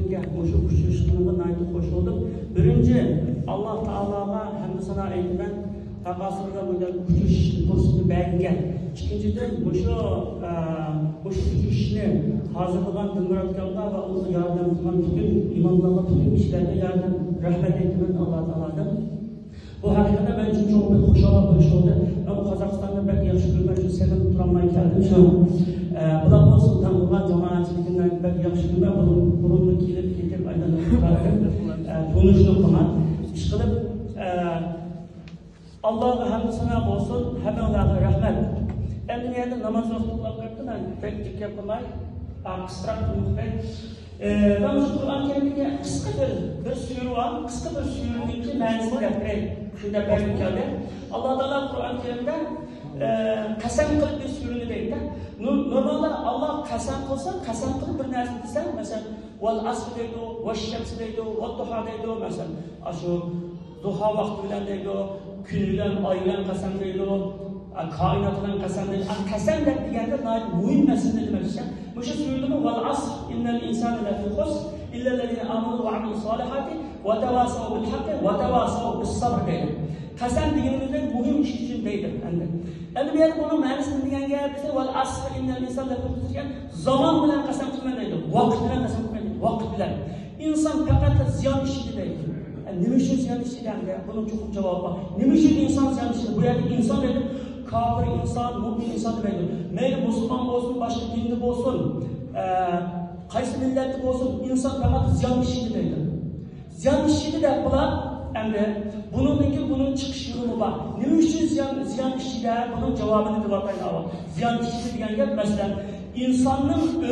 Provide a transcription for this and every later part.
sohbetke, şu uçuşlarına naiti koşulduk. Birinci, Allah Teala'ga hamd sana aytman, taqasırda böyle uçuş kursunu bergen. İkinciden, şu uçuşni hazırlayan Dümüratkan'a ve onu yardım kılan bütün imamlarla, bütün kişilerine yardım, rahmet aytman Allah Teala'dan. Bu hakikate ben için çok bir hoşala buluşuldu. Ben Kazakistan'da belki yaxşı görmek için sevinip duranmaya geldim. Şu Bulan olsun tanınan cemaatçilikinden belki yaxşı görmek, burunlu kilip aydanı konuştuk ama. İşkılıp Allah'a hamd sana olsun, hemen Allah'a rahmet. Emniyette namaz vakti ben pek dik yapamay, abstrakt unutmayın. Ben şu Kur'an-ı Kerim'de kısa bir sürü var, kısa bir sürünün ki menzil yapayım. Şurada benim geldi. Allah Teala Kur'an-ı Kerim'de kasem kılıp bir sürünü değil de. Normalde Allah kasem kılsa, kasem kılıp bir neresi dese, mesela vel asr deydi, vel şems deydi, vel duha deydi, mesela şu duha vakti bilen deydi, günüden, ayılan kasem deydi, kainatıdan kasem deydi. Kasem deydi mühim mesele demek işte. Bu şey söyledi mi? Vel asr innel insane lefî husr illellezîne âmenû ve amilû salihâti ve tevâsav bil hakkı ve tevâsav bis sabr deydi. Kasem degenimizde mühim iş için deydi. Yani bir yerde bunun ma'nosini degan gapda vel asr innel insane lefî husr degan zaman bilan kasem qilmaydi deydi. Vaqt bilan kasem qilmaydi. Vaqt bilan. İnsan faqat ziyon ishida deydi. Nima uchun ziyon ishida? Bunun çok cevabı var. Nima uchun insan ziyon ishida? Bu yerde insan deydi. Kafir insan, mümin insan demeydi. Meyli Müslüman olsun, başka dinli olsun, kaysi milletli olsun, insan fakat ziyan işini deydi. Ziyan işini de yapılan, bunun çıkış yolu var. Ne için ziyan işini bunun cevabını dilatayın var. Ziyan işini diyen gel, mesela insanın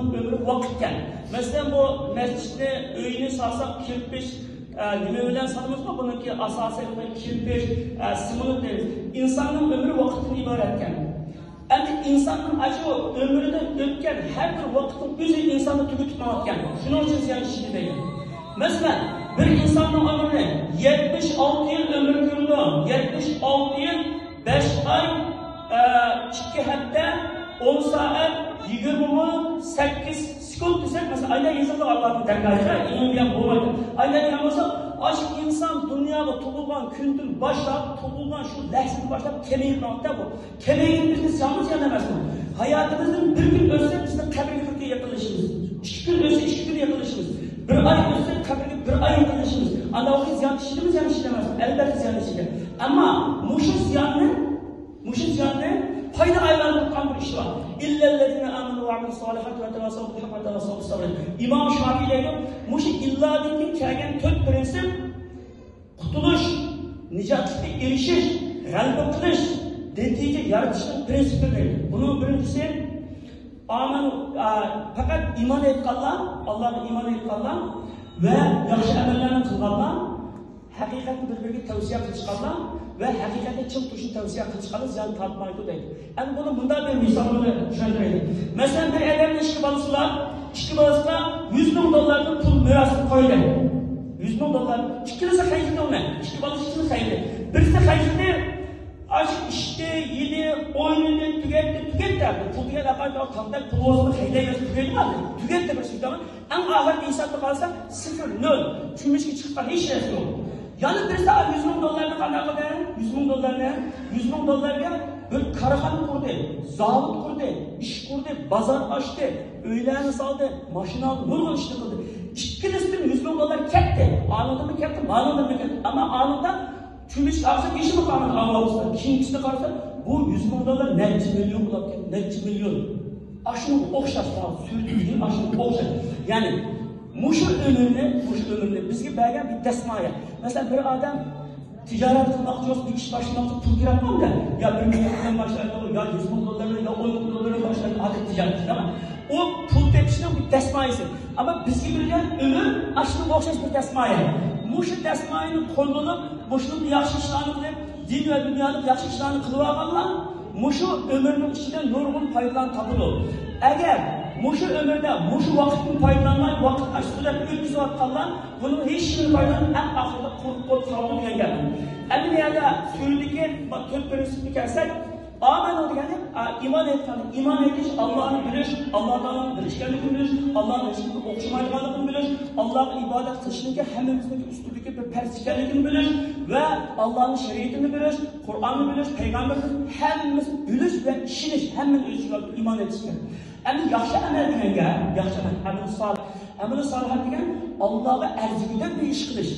ömrü vakitten. Mesela bu mescitte öğünü sarsak kirpiş, nime bilen sanımız mı? Bununki asası kirpiş, simonu deriz. İnsanın ömrü vakitini ibaretken. Yani insanın acı ömrüden ötken her bir vakitin özü insanı tübü tutmakken. Şunun için ziyan işini değil. Mesela bir insanın ömrü 76 yıl ömrü gördü. 76 yıl 5 ay 2 hatta 10 saat 28 sekund desek mesela aynen yazıldı Allah'ın dergahıyla iyi bir bulmaydı. Aynen yazılsa aşk insan dünyada tutulgan kündür başlayıp tutulgan şu lehsin başlayıp kemeğin nokta bu. Kemeğin biz yalnız yanemez mi? Hayatımızın bir gün ölse bizim kabirlikte yakılışımız. 2 gün ölse 2 gün yakılışımız. Bir ay ölse kabirlik bir ay yakılışımız. Allah'ın ziyan işimiz yan işlemez. Elbette ziyan işlemez. Ama muşu ziyanlı fayda aylarını tutan bir iş var. İllellezine amenu ve amelu salihati ve tevasav bil hakkı ve tevasav bis sabr. İmam Şafii deydi, muşu illa dinkin kelgen 4 prensip kutuluş, nicatlıkta erişiş, g'alaba qilish, netice yaratışning prinsipi deydi. Bunun birincisi amenu fakat iman etganlar, Allah'a iman etganlar ve yaxshi amallarni qilganlar, haqiqatni bir-biriga tavsiya qilishganlar ve hakikaten çıl tuşu tavsiye kılışkanı ziyan tartmaydı deydi. Yani bunu bundan bir misalını düşündüreydi. Mesela bir adamın işki balısına $100.000 pul mirasını koydu. $100.000. İkilisi hayırlı olmayan. İşki balısı için hayırlı. Birisi hayırlı. Aşk işte, yedi, oyunu, tüket derdi. Pul diye lakardı. Tanıdak pul olsun, hayırlı yazı tüket mi aldı? Tüket de bir sürü zaman. En ahir insanlık kalsa 0, 0. Çünkü çıkıp hiç şey yok. Yani birisi $100.000 kadar kadar $100.000 bir karıhanı kurdu, zavut kurdu, iş kurdu, bazar açtı, öğlerini saldı, maşını aldı, nurgun işini kıldı. İkilisinden $100.000 kepti, anında mı kepti, anında mı kepti. Ama anında çümüş karşı işi mi kalmadı Allah'ımızda? İkincisini karşı bu $100.000 netçi milyon bulat, netçi milyon. Aşını okşaş falan, sürdüğü aşını okşaş. Yani muşu ömrünü bizge bergen bir desmaya. Mesela bir adam ticaret kılmak yok, bir iş başlamak yok, pul giratmam da ya $1 milyon başlaydı olur, ya $100.000 ya $10.000 başlaydı adet ticaret değil ama o pul tepkisinin bir desmayesi. Ama bizge bilgen ömür aşını okşaş bir desmaya. Muşu desmayını kullanıp, muşunun bir yaxşı işlerini kılıp, din ve dünyanın yaxşı işlerini kılıvakanlar, muşu ömrünün içinde nurgun faydalan tapılı. Eğer muşu ömürde, muşu vakitin faydalanmayı, vakit açtığında ötüzü atkanlar, bunun hiçbirini faydalanın en ahırda kurup saldı diye geldi. Bir yerde söylediği 4 prensipli kelsek, Amen degani iman etgani, iman etish, Allohni bilish, Alloh taoloni bilishganligini bilish, Allohning ishini o'qimaydiganligini bilish, Allohga ibodat qilishlikka hammamizning ustidagi bir farz ekanligini bilish va Allohning shariatini bilish, Qur'onni bilish, payg'ambarni hammamiz bilish va ishonish, hammamiz o'zimizga iman etish kerak. Endi yaxshi amal deganga, yaxshi amal solih degan Allohga arzigudan bir ish qilish.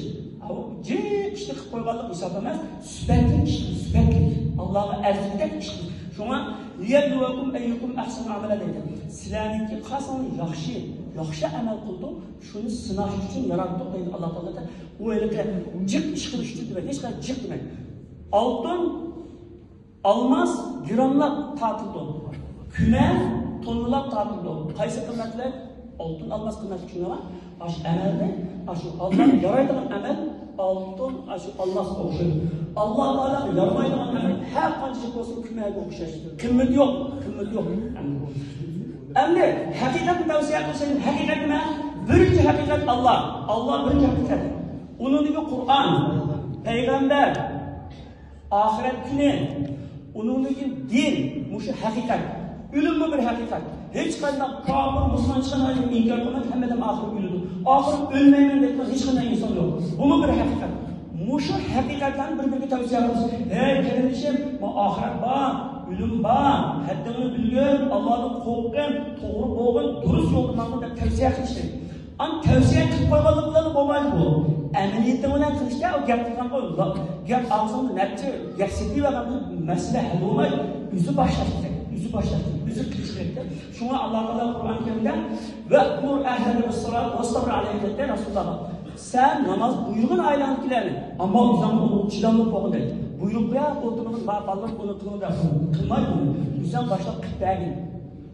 Jim ishni qilib qo'yganlik hisob emas, sifatli ish, sifatli. Allohga arzigudan ish qilish. Shunga liyabluwakum ayyukum ahsanu amala deydi. Sizlarniki qasoni yaxshi amal qildim, shuni sinash uchun yaratdim deydi Alloh taolo. U yerga jiq ish qilish uchun demak, hech qanday jiq demak. Oltin, olmos, gramlab tortildi. Kuman, tonlab tortildi. Qaysi qimmatlar? Oltin, olmos qimmat tushunama. Aş amalda, aş Alloh yaraydigan amal oltin, aş Allohga o'xshaydi. Alloh taolo yaramaydigan amal har qancha bo'lsa kumaga o'xshaydi. Qimmat yo'q. Endi haqiqatni tavsiya qilsang, haqiqat nima? Birinchi haqiqat Alloh. Alloh birinchi haqiqat. Uningga Qur'on, payg'ambar, oxirat kuni, uningga din, mushu haqiqat. Ölüm bir hakikat. Hiç kadar kafir, Müslüman çıkanlar inkar kılmak hemeden ahir ölüdür. Ahir ölmeyen de hiç kadar insan yok. Bu mu bir hakikat? Muşu hakikatlerini birbirine tavsiye ediyoruz. Hey kardeşim, bu ahiret var, ölüm var, haddini bilgin, Allah'ın korkun, doğru boğun, dürüst yolundan da tavsiye etmiştir. Ama tavsiye etip koymalıklarını bulmayız bu. Emniyette olan kılıçta o gerçekten koyulur. Gel ağzını netçe, gerçekliği ve mesele hal olmayı yüzü başlatacak. Yüzü başlattı, yüzü kılıçlattı. Şuna Allah Teala Kur'an-ı Kerim'de ve kur ehlene ve salat ve sabr aleyhinde Resulullah. Sen namaz buyruğun aylandıkilerini ama o zaman çiğdamlık boğun değil. Buyruk ya oturmanın bağballık onu kılmayı bunu. Yüzden başlayıp kıtlayın.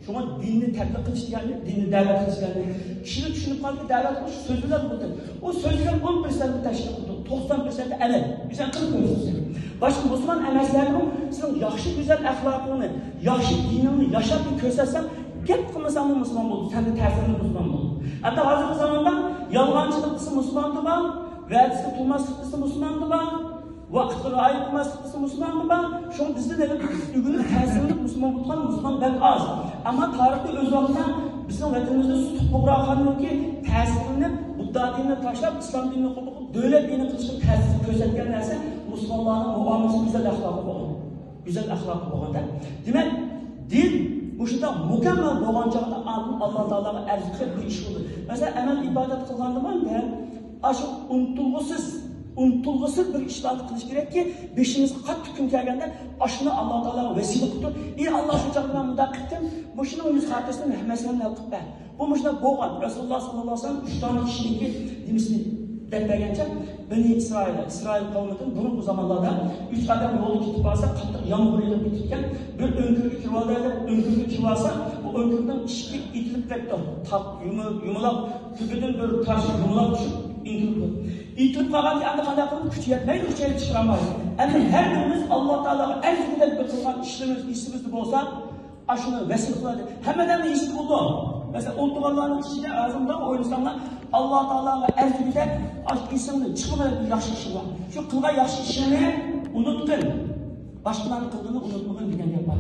Şuna dinini tebliğ kılıç geldi, dinini davet kılıç geldi. Kişinin düşünüp kaldı, davet kılıç sözüler buldu. O sözler 10% teşkil kıldı, 90% emel. Güzel kılmıyorsunuz. Başka Müslüman emellerinin sizin yaxşı güzel ahlakını, yaxşı dinini yaşap bir körsetsem, gep kılmasan mı Müslüman oldu, sen de tersine Müslüman oldu. Hatta hazır zamanda yalgancılıklısı Müslümandı var, vergisi tutmazlıklısı Müslümandı var, vakıtları ayırmazlıklısı Müslümandı var. Şu an bizde de ürünün tersine Müslüman bulduğun Müslüman ben az. Ama tarihte öz vaktinden bizim vatanımızda tutup bırakanın ki tesirini Budda dinini taşlap, İslam dinini kopup, devlet dinini kılışıp tersini gözetken derse Müslümanların muamelesi güzel ahlakı boğan. Güzel ahlakı boğan da. Demek din bu şunda mükemmel boğancağında Allah Teala'ya erzikli bir iş oldu. Mesela emel ibadet kılgandı var ya, aşık unutulgusuz bir işlerdi kılış gerek ki beşimiz kat tüküm gelgende aşını Allah Teala'ya vesile kıldı. Allah şu canından müddet kıttım, bu şunun yüz kartesini meseleni yaptık ben. Bu müşte boğan. Resulullah sallallahu aleyhi ve sellem 3 tane kişinin ki demişti dertlergence Beni İsrail kavminin bu zamanlarda 3 adam yolu gidip varsa katlık yağmuruyla bitirken bir önkürgü kirvalarda önkürgü kirvasa bu önkürgüden işki itilip vetti. Yumulap, tüpüdün bir taşı yumulap düşüp inkürgü. İtilip kalan ki anda kadar kılın küçü yetmeyin, küçüye çıkaramayız. Yani her birimiz Allah Teala'ya en güzel bir kılgan işimiz olsa aşını vesile kıladı. Hemeden de işi buldu. Mesela oturganların içinde ağzımda oynasanlar Allah Teala'ya erzgide isimli çıkmadan bir yaxşı işi var. Şu kılga yaxşı işini unuttun. Başkalarının kıldığını unutmadın degan yapar.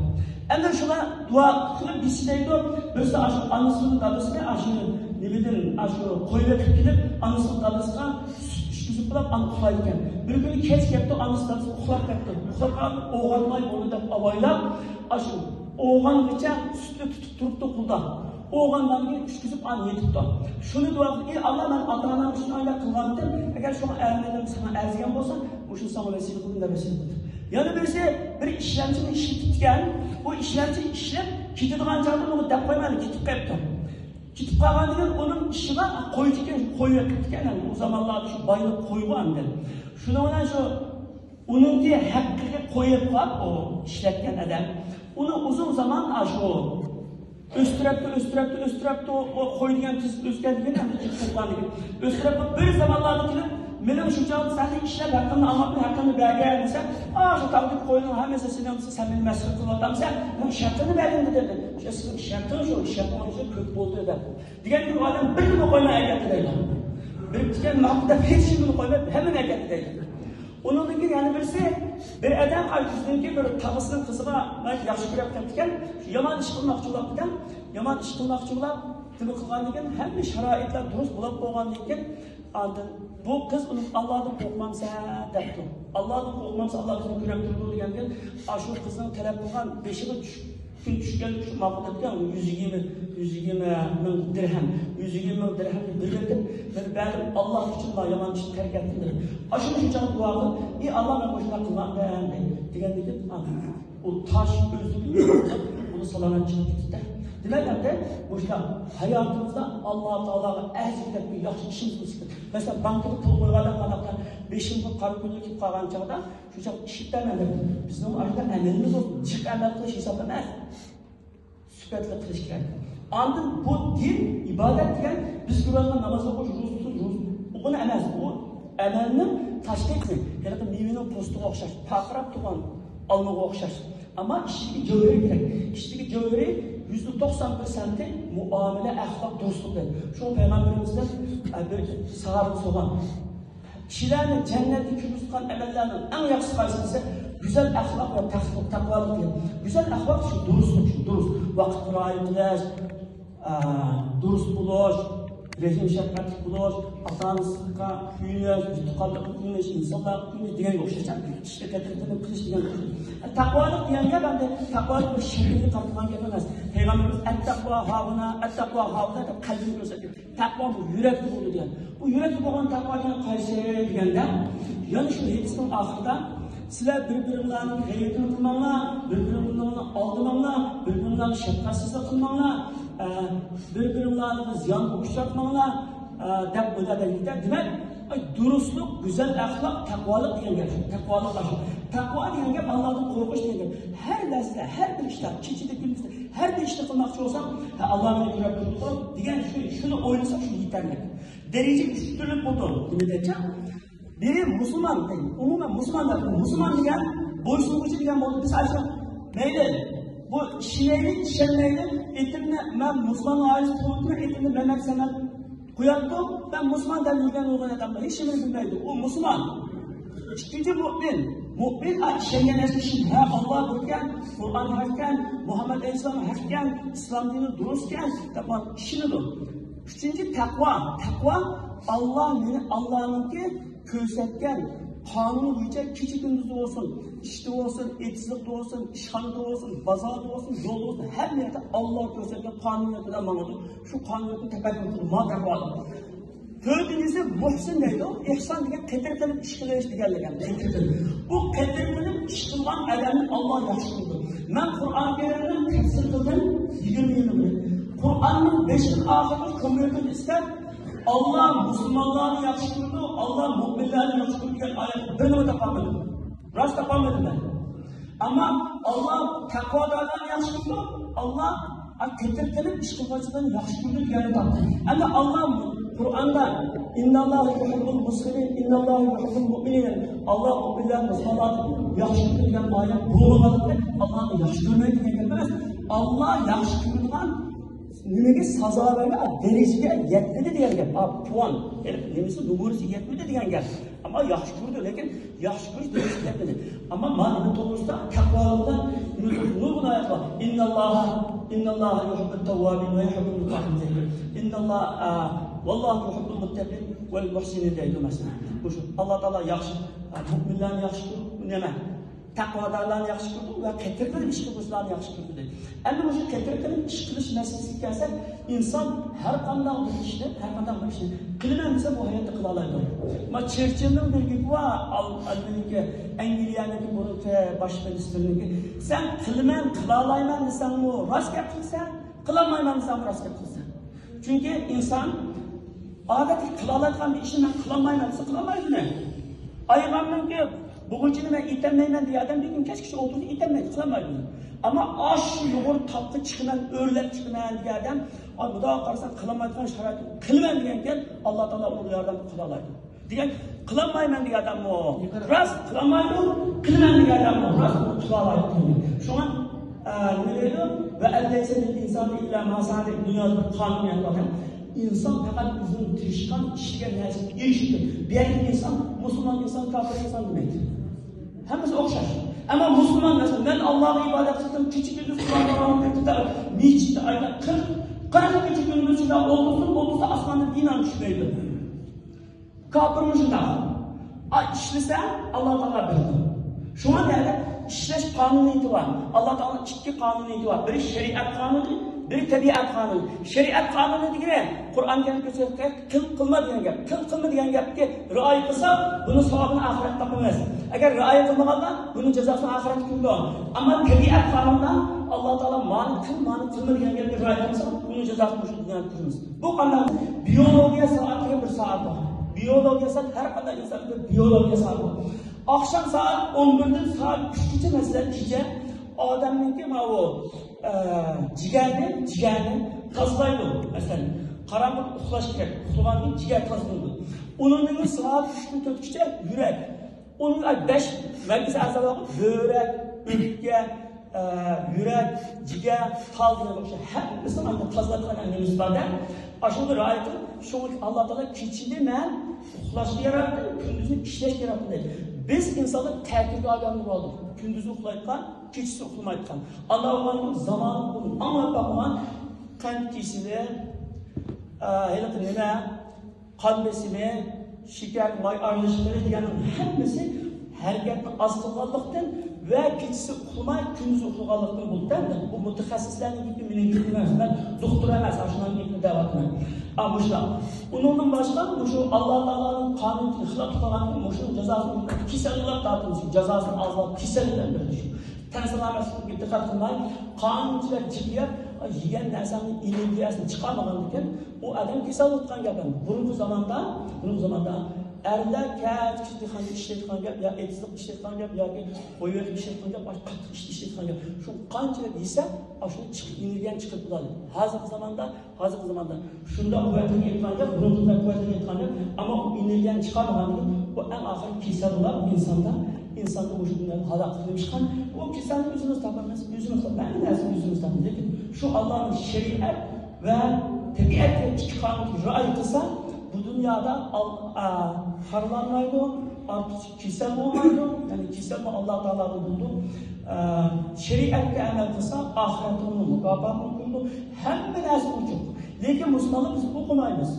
Endi şuna dua kılıp bilseydi özde anasının dadısına aşını ne bileyim aşı koyup gidip anasının dadısına düşküzüp bulup anı uxlayken. Bir günü keç kepti anası dadısı uxlap kepti. Uxlap oğanmay onu da avaylap aşı oğanlıca sütlü tutup duruptu kulda. Oğandan bir düşküzüp anı yetipti. Şunu dua kılıp Allah ben ata-anam için öyle kılgandım. Eğer şuna ermelerim sana erzigen olsa bu şunu sana vesile kılın da vesile kılın. Yani birisi bir işlemcinin işini tutken, bu işlemci işlem kitipgan canlı onu dep koymadı, kitip kayıptı. Kitip kalgan onun işine koyup gitken, yani o zamanlarda şu bayılıp koyuğan dedi. Şuna ona şu, onun diye hakkı koyup var o işletken adam. Onu uzun zaman şu östürepti o koyduğun tiz özgürlüğünü hem de çıktıklarını gibi. Östürepti bir zamanlarda gidip benim şu canlı sende işler hakkında anlatma hakkında belge edilse, şu takip koyduğun hem meselesini sen benim mesele kılatam sen, ben şartını verdin dedi. Sizin şartını şu, iş yapmanın için kök buldu dedi. Diğer bir adam bir bunu koymaya erkekti dedi. Bir diken mahkuda hiç bunu koymaya hemen erkekti dedi. Onundan keyin yana birisi bir adam yüzünden keyin bir tağısının kızıga yaxshi ko'rayotgan ekan, yomon ish qilmoqchi bo'lgan, yomon ish qilmoqchi bo'lib, nima qilgan ekan, hamma sharoitlar durust bo'lib bo'lgandan keyin, ondan bu qiz uni Allohdan qo'rqmamsa debdi. Allohdan qo'rqmamsa Alloh bizni ko'rib turadi degandan, shu qizning talab qilgan beshiga kun tushgan shu maqsadga 120 ming dirham, 120 ming dirhamni birletib, bir bari Alloh uchun yomon ishni tark etdim. Ashuni shunchalik duo qilib, Alloh men boshqa qilmadim degandan u tosh o'zini salomat chiqib ketdi. Demak, endi boshqa hayotimizda Alloh taologa azizlik bir yaxshi ishimiz bo'lsin. Masalan, bankda pul qo'yganlar qanaqa 5 ming qora pulni kelib qolgan chog'da shuncha ishdan bizning orada amalimiz bo'lsin. Jiq amal qilish hisob emas. Süpetli qilish kerak. Ondan bu din, ibodat degan biz ko'rgan namoz o'qish, buni emas, bu amalni tashkilni, ya'ni mevaning po'stiga o'xshash, taqrab turgan olmaga o'xshash. Ammo ishidagi javhari kerak. Ishidagi javhari %91% muomala, axloq, do'stlik. Shu payg'ambarimizdan bir sahoba so'gan. Kishilarni jannatga kirgizgan amallarning eng yaxshisi qaysi desa, güzel ahlak ve takvalık diyor. Güzel ahlak şu durustluk, şu durust. Vakit rayı kılaş, durust buluş, rejim şefkatlik buluş, atanısızlıkka kuyunaş, tutukallık kuyunaş, insanlar kuyunaş diyen yok. İşte getirdiğini kılıç diyen yok. Takvalık diyen ya ben de takvalık bir şekilde katılan yapamaz. Peygamberimiz et-takva havına da kalbini gösteriyor. Takva bu yürekli buldu diyen. Bu yürekli olan takva diyen kayseri diyende, yani şu hadisinin ahırda sizler birbirlerini gayretini kılmanlar, birbirlerini aldırmanlar, birbirlerini şefkatsizlik kılmanlar, birbirlerini ziyan uçratmanlar, dep ödedikler. Demek, durustluk, güzel ahlak, takvalık diyen gel. Takvalık ahlak. Takva diyen gel, Allah'tan korkuş diyen gel. Her lezde, her bir işte, çeşitli gündüzde, her bir işte kılmakçı olsam, Allah'ın görüp durduğu, diyen şunu oynasak şunu yeterli. Derece üstünlük budur. Değil mi? Biri Müslüman değil, umumen Müslüman diyen, boysunluğu diyen oldu. Biz ayrıca neydi? Bu şiirlik, şenleydi, etimle ben Müslüman ailesi tuğutuna etimle Mehmet Semen koyattım, ben Müslüman denilgen olan adamla hiç şeyimiz bilmeydi. O Müslüman. İkinci mümin şengen esmişin, Allah bilgen, Kur'an hakken, Muhammed Aleyhisselam hakken, İslam dini dururken, taban işini dur. Üçüncü takva, Allah'ınki kösetken, kanunu diyecek, küçük gündüzde olsun, işte olsun, etsizlikte olsun, işhanede olsun, bazarda olsun, yol olsun, her yerde Allah kösetken kanuniyetine manadır. Şu kanuniyetin tefekkürüdür, takvadır. Dördüncüsü muhsin neydi o? İhsan diye kedir kılıp iş kılış diyenler. Bu kedir kılıp iş kılan adamın Allah yaşlıdır. Ben Kur'an-ı Kerim'in tefsir kıldım 20 yılını. Kur'an'ın 5 yıl ahırını kömürünü ister. Allah Müslümanlarını yakıştırdı, Allah müminlerini yakıştırdı diyen ayet ben onu tapamadım. Rast tapamadım ben. Ama Allah takvalardan yakıştırdı, Allah ketirtilip işkıvacıdan yakıştırdı diyen taptı. Ama Allah Kur'an'da İnnallâhu yuhibbul muslimin, innallâhu yuhibbul mu'minin. Allah müminlerini Müslümanlarını yakıştırdı diyen ayet bulunmadı. Allah'ın yakıştırmayı diyen gelmez. Allah yakıştırılan nimaga sazolarga derejaga yetmadi degan gap. Puan, nimasi numarasi yetmadi degan gap. Ammo yaxshi ko'rdi, lekin yaxshi ko'rish derejaga yetmadi. Ammo mana bu to'g'risida taqvodan nurg'un oyat bor. Innalloha yuhibbut tawwabin va yuhibbul mutatahhirin. Vallohu yuhibbul muttaqin vel muhsinin deydi masalan. Alloh taolo yaxshi mu'minlarni yaxshi ko'radi. Nima? Takvadarlarını yaxshi ko'rdi va ketirib ish qilishlarni yaxshi ko'rdi dedi. Endi o'sha ketirib ish qilish masalasiga kelsak, inson har qanday bir ishni qilaman desa bu hayotda qila oladi. Ma Churchillning bir gapi bor, Almaniki, Angliyaniki bo'yicha bosh ministrniki, sen qilaman, qila olmayman desang-mu, rost gap qilsan, qila olmayman desang, rost gap qilsan. Chunki inson odatda qila oladigan bir ishni men qila olmayman desa, qila olmaydi. Ayğamınki bugünkü ben itenmeymen diye adam bir gün kaç kişi oturdu itenmeydi, kılamaydı. Ama aş yoğur tatlı çıkınan, örlek çıkınan diye adam, bu da akarsan kılamaydıgan şarayet, kılman diyen Allah Teala onu yardım kılalaydı. Diyen, kılamayman diye adam o, rast kılamaydı, kılman diye adam o, rast kılalaydı. Şu an ne diyor? Ve eldeyse bir insanı illa masada dünyada bir kanun yapar. inson faqat o'zining tirishgan ishiga nasib erishdi. Belki inson musulmon inson, kofir inson demaydi. Hammasi o'xshash. Ama musulmon mesela ben Allah'a ibadet ettim, küçük gündüz kullanmam gerektiler. Mescitte ayda 40 küçük gündüz içinde olursa asmanın inan düşmeydi. Kapırmışın da. İşlese Allah Teala bildi. Şu an yani işleş kanuniyeti var. Allah Teala iki kanuniyeti var. Biri şeriat kanunu, biri tabiat kanunu. Şeriat kanunu degene Kur'an gelip gösterken kıl kılma diyen gap. Kıl kılma diyen gapga rioya qilsa, buni savobini oxiratda topamiz. Agar rioya qilmaganda buni jazosini oxiratda ko'ramiz. Ammo tabiat qonunida Alloh taolo ma'ni qilma degan gapga rioya qilsa, buni jazosini shu dunyoda ko'ramiz. Bu qanday biologiya soatiga bir soat bor. Biyologiya soat har qanday insonda biyologiya soat bor. Akşam saat 11'den saat 3'te mesela gece adamınki ma o ciğerini tazlaydı mesela karanlık uxlash kerak uxlagandan ciğer tazlaydı. Onun saat 3'te 4'te yürek. Onun 5 merkez azalar börek, ürkge, yürek, ciğer, tazlaydı. Hepsi anda tazladılan annemiz var da. Aşağıda rayet şu Allah Teala keçini men uxlashni yarattı, gündüzü ishlash yarattı dedi. Biz insanlar terkik adamlar olduk. Gündüzü uxlayotgan, kechisi uxlamayotgan. Allah oğlanın zamanı bunu ama bakman kankisini, nima, qalbisini, şeker, may aralashishları deganing hammasi harakatni az qilganlikdan va kechisi uxlamay, gündüzü uxlaganlikdan bo'ldi. Bu mutaxassislarning gapi, mening gapim emas. Men doktor emas, shuning gapini da'vatman. Ama şu, onun başka şu Allah Teala'nın kanunu ixlaf qilgan şu cezasını kesinlikle tartılmış, cezasını azaltıp kesinlikle şu. Tanısalamazsın ki dikkat qilmay, qonunchilar jiqyap, yegan narsani energiyasini chiqarmagan ekan, o adam kasal o'tgan gapim. Burungi zamonda erlar kechqurun ishlayotgan gap, yo etsiq ishlayotgan gap, yoki qo'yib ishlayotgan gap, qattiq ishlayotgan gap. Shu qanchalik yesa, shuni chiqib energiyani chiqib bo'ladi. Hozirgi zamonda shunda quvvatga yetgan gap, burungidan quvvatga yetgan gap, ammo energiyani chiqarmagan bu eng oxirgi kasallar insonda o'sha bundan halok qilib chiqqan. O kasalni o'zimiz topamiz, o'zimiz topamiz. Lekin shu Allohning shariat va tabiatga ikki qonunga rioya qilsa, bu dünyada harlanmaydı, artık kisel olmaydı, yani kisel mi Allah Teala'nın buldu, şeriatle amel kılsa, ahiretini mukafatını buldu, hem bir nasıl uçuk. Lakin Müslümanlar biz okumayız,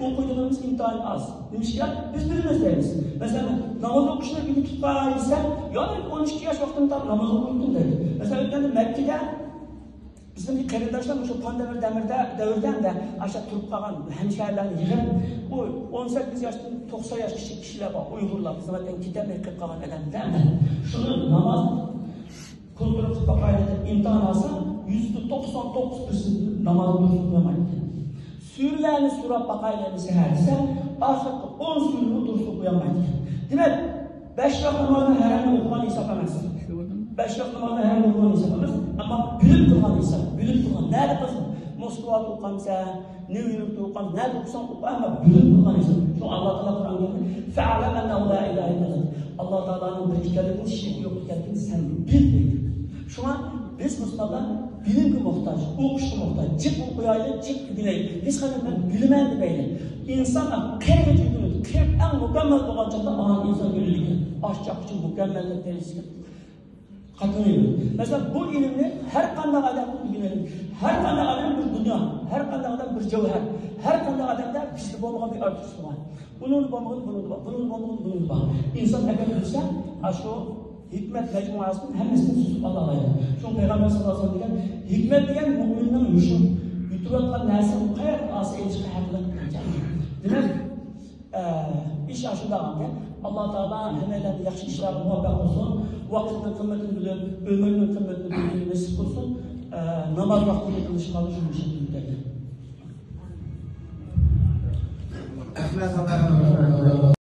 okuyduğumuz imtihan az. Demişken biz bilmezdeyiz. Mesela namaz okuşuna bir tutmayırsa, yani 12 yaş vaktinde namaz okuyordum dedi. Mesela Mekke'de bizim bir kardeşler şu pandemir devirden de aşağı turup kalan hemşehrilerini yığıp o 18 yaştan 90 yaş kişiler var, Uygurlar, zaten gidemek kalan adamlar. Şunu namaz kıldığı bakaydı imtihan alsa %99% namazı dursuklamaydı. Sürülerini surap bakaydı seherse aşağı 10 sürünü dursuklamaydı. Demek 5 vakit namazını herhangi okuman hesaplamazsın. 5 vakit namazını herhangi okuman hesaplamazsın. Ama bilip durgan insan, nerede kılsın? Moskova'da okukansa, New York'ta okukansa, nerede okusan oku ama bilip durgan insan. Şu Allah Teala Kur'an diyor, فَعَلَمْ اَنَّهُ لَا اِلَٰهِ اِلَّهِ Allah Teala'nın birliklerinin şirk yok geldiğini sen bil dedi. Şu an biz Müslümanlar bilimge muhtaç, okuşa muhtaç, cip okuyaylı, cip bileyli. Hiç kadar ben bilmem demeyli. İnsan kırmızı günü, en mükemmel olan çağda anan insan görülüyor. Aşçak için mükemmellik derecesi. Katılıyor. Mesela bu ilimle her kandak adam bir ilim, her kandak adam bir dünya, her kandak adam bir cevher, her kandak adamda bizde olmayan bir artısı var. Bunun var. İnsan eğer bilse, şu hikmet mecmuasının hemesini susup Allah'a. Şu Peygamber sallallahu aleyhi ve sellem hikmet diyen müminin yuşu, yuturatkan neresi bu kadar az elçi hayatlık. Demek iş aşıda anke. Allah Teala hemelerinde yaxşı işler muhabbet olsun, vakitinin kıymetini bilip, ömrünün kıymetini bilip nasip olsun, namaz vaktini kılış kalış bu şekilde.